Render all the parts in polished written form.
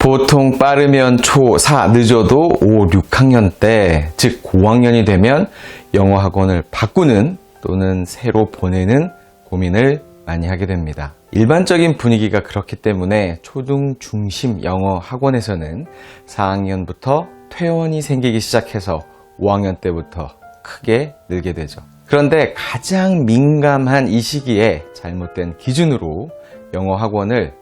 보통 빠르면 초4, 늦어도 5, 6학년 때, 즉 고학년이 되면 영어 학원을 바꾸는 또는 새로 보내는 고민을 많이 하게 됩니다. 일반적인 분위기가 그렇기 때문에 초등 중심 영어 학원에서는 4학년부터 퇴원이 생기기 시작해서 5학년 때부터 크게 늘게 되죠. 그런데 가장 민감한 이 시기에 잘못된 기준으로 영어 학원을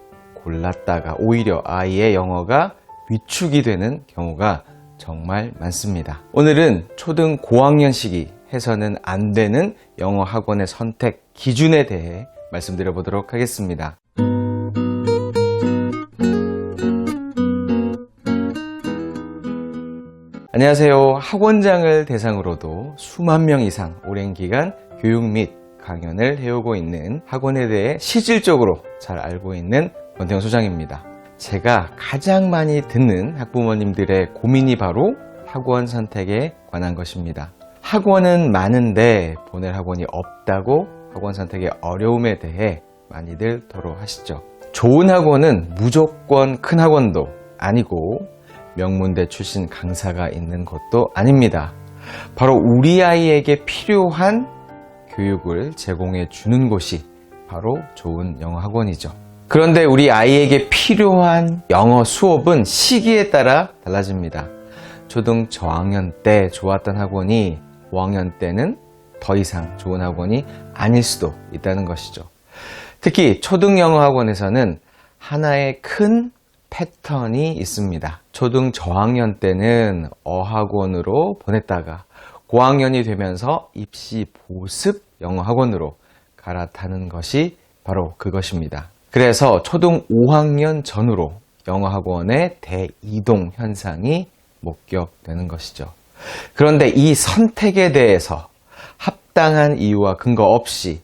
골랐다가 오히려 아이의 영어가 위축이 되는 경우가 정말 많습니다. 오늘은 초등 고학년 시기 해서는 안 되는 영어 학원의 선택 기준에 대해 말씀드려 보도록 하겠습니다. 안녕하세요. 학원장을 대상으로도 수만 명 이상 오랜 기간 교육 및 강연을 해오고 있는 학원에 대해 실질적으로 잘 알고 있는 권태영 소장입니다. 제가 가장 많이 듣는 학부모님들의 고민이 바로 학원 선택에 관한 것입니다. 학원은 많은데 보낼 학원이 없다고 학원 선택의 어려움에 대해 많이들 토로하시죠. 좋은 학원은 무조건 큰 학원도 아니고 명문대 출신 강사가 있는 곳도 아닙니다. 바로 우리 아이에게 필요한 교육을 제공해 주는 곳이 바로 좋은 영어 학원이죠. 그런데 우리 아이에게 필요한 영어 수업은 시기에 따라 달라집니다. 초등 저학년 때 좋았던 학원이 5학년 때는 더 이상 좋은 학원이 아닐 수도 있다는 것이죠. 특히 초등 영어 학원에서는 하나의 큰 패턴이 있습니다. 초등 저학년 때는 어학원으로 보냈다가 고학년이 되면서 입시 보습 영어 학원으로 갈아타는 것이 바로 그것입니다. 그래서 초등 5학년 전후로 영어 학원의 대이동 현상이 목격되는 것이죠. 그런데 이 선택에 대해서 합당한 이유와 근거 없이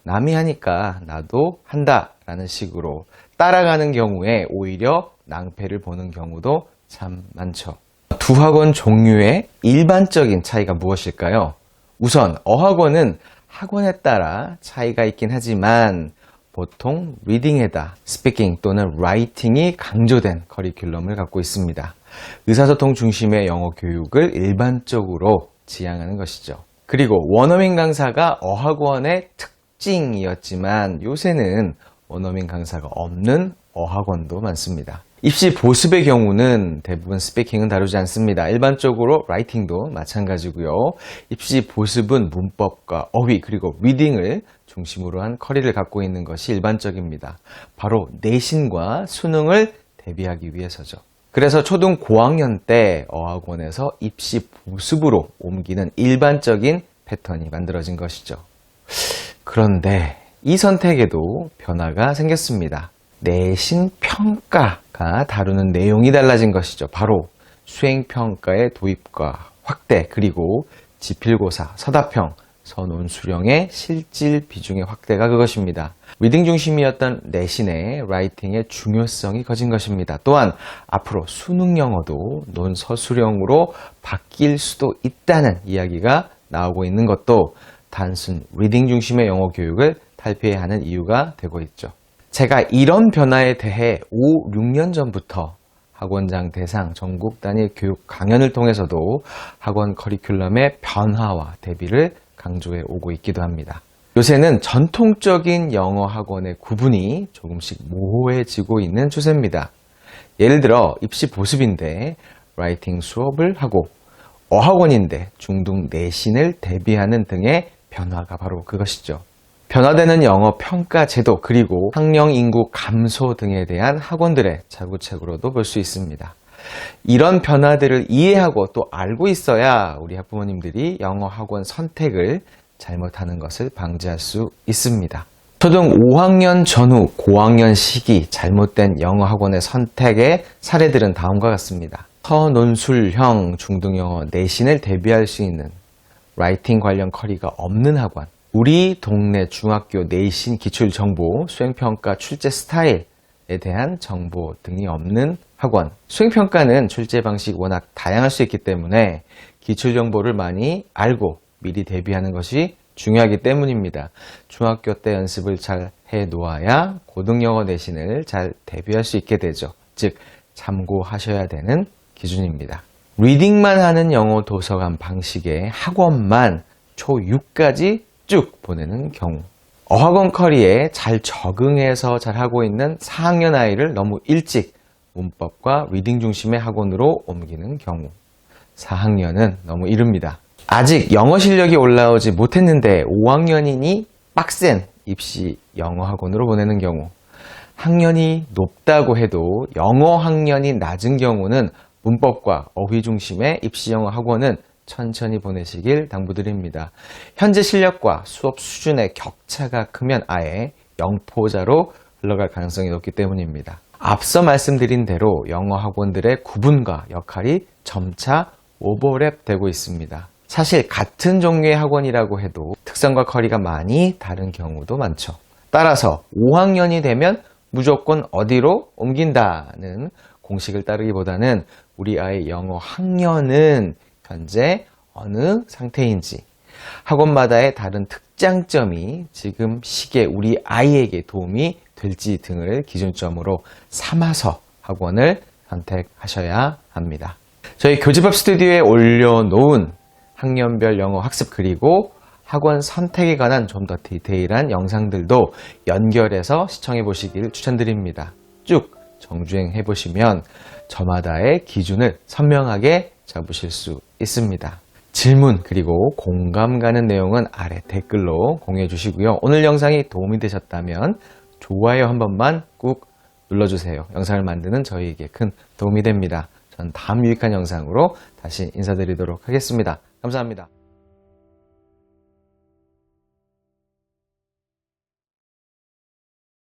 남이 하니까 나도 한다라는 식으로 따라가는 경우에 오히려 낭패를 보는 경우도 참 많죠. 두 학원 종류의 일반적인 차이가 무엇일까요? 우선 어학원은 학원에 따라 차이가 있긴 하지만 보통 리딩에다 스피킹 또는 라이팅이 강조된 커리큘럼을 갖고 있습니다. 의사소통 중심의 영어 교육을 일반적으로 지향하는 것이죠. 그리고 원어민 강사가 어학원의 특징이었지만 요새는 원어민 강사가 없는 어학원도 많습니다. 입시 보습의 경우는 대부분 스피킹은 다루지 않습니다. 일반적으로 라이팅도 마찬가지고요. 입시 보습은 문법과 어휘 그리고 리딩을 중심으로 한 커리를 갖고 있는 것이 일반적입니다. 바로 내신과 수능을 대비하기 위해서죠. 그래서 초등 고학년 때 어학원에서 입시 보습으로 옮기는 일반적인 패턴이 만들어진 것이죠. 그런데 이 선택에도 변화가 생겼습니다. 내신 평가가 다루는 내용이 달라진 것이죠. 바로 수행평가의 도입과 확대 그리고 지필고사, 서답형, 서논수령의 실질 비중의 확대가 그것입니다. 리딩 중심이었던 내신의 라이팅의 중요성이 커진 것입니다. 또한 앞으로 수능 영어도 논서술형으로 바뀔 수도 있다는 이야기가 나오고 있는 것도 단순 리딩 중심의 영어 교육을 탈피해야 하는 이유가 되고 있죠. 제가 이런 변화에 대해 5, 6년 전부터 학원장 대상 전국 단위 교육 강연을 통해서도 학원 커리큘럼의 변화와 대비를 강조해 오고 있기도 합니다. 요새는 전통적인 영어 학원의 구분이 조금씩 모호해지고 있는 추세입니다. 예를 들어 입시 보습인데 라이팅 수업을 하고 어학원인데 중등 내신을 대비하는 등의 변화가 바로 그것이죠. 변화되는 영어 평가 제도 그리고 학령 인구 감소 등에 대한 학원들의 자구책으로도 볼 수 있습니다. 이런 변화들을 이해하고 또 알고 있어야 우리 학부모님들이 영어 학원 선택을 잘못하는 것을 방지할 수 있습니다. 초등 5학년 전후 고학년 시기 잘못된 영어 학원의 선택의 사례들은 다음과 같습니다. 서논술형 중등영어 내신을 대비할 수 있는 라이팅 관련 커리가 없는 학원, 우리 동네 중학교 내신 기출정보, 수행평가 출제 스타일에 대한 정보 등이 없는 학원. 수행평가는 출제 방식이 워낙 다양할 수 있기 때문에 기출정보를 많이 알고 미리 대비하는 것이 중요하기 때문입니다. 중학교 때 연습을 잘 해놓아야 고등영어 내신을 잘 대비할 수 있게 되죠. 즉 참고하셔야 되는 기준입니다. 리딩만 하는 영어 도서관 방식의 학원만 초6까지 쭉 보내는 경우, 어학원 커리에 잘 적응해서 잘 하고 있는 4학년 아이를 너무 일찍 문법과 리딩 중심의 학원으로 옮기는 경우, 4학년은 너무 이릅니다. 아직 영어 실력이 올라오지 못했는데 5학년이니 빡센 입시 영어 학원으로 보내는 경우, 학년이 높다고 해도 영어 학년이 낮은 경우는 문법과 어휘 중심의 입시 영어 학원은 천천히 보내시길 당부드립니다. 현재 실력과 수업 수준의 격차가 크면 아예 영포자로 흘러갈 가능성이 높기 때문입니다. 앞서 말씀드린 대로 영어 학원들의 구분과 역할이 점차 오버랩 되고 있습니다. 사실 같은 종류의 학원이라고 해도 특성과 커리가 많이 다른 경우도 많죠. 따라서 5학년이 되면 무조건 어디로 옮긴다는 공식을 따르기보다는 우리 아이의 영어 학년은 현재 어느 상태인지, 학원마다의 다른 특장점이 지금 시기에 우리 아이에게 도움이 될지 등을 기준점으로 삼아서 학원을 선택하셔야 합니다. 저희 교집합 스튜디오에 올려놓은 학년별 영어 학습 그리고 학원 선택에 관한 좀 더 디테일한 영상들도 연결해서 시청해 보시길 추천드립니다. 쭉 정주행 해보시면 저마다의 기준을 선명하게 잡으실 수 있습니다. 질문 그리고 공감 가는 내용은 아래 댓글로 공유해 주시고요. 오늘 영상이 도움이 되셨다면 좋아요 한 번만 꾹 눌러주세요. 영상을 만드는 저희에게 큰 도움이 됩니다. 전 다음 유익한 영상으로 다시 인사드리도록 하겠습니다. 감사합니다.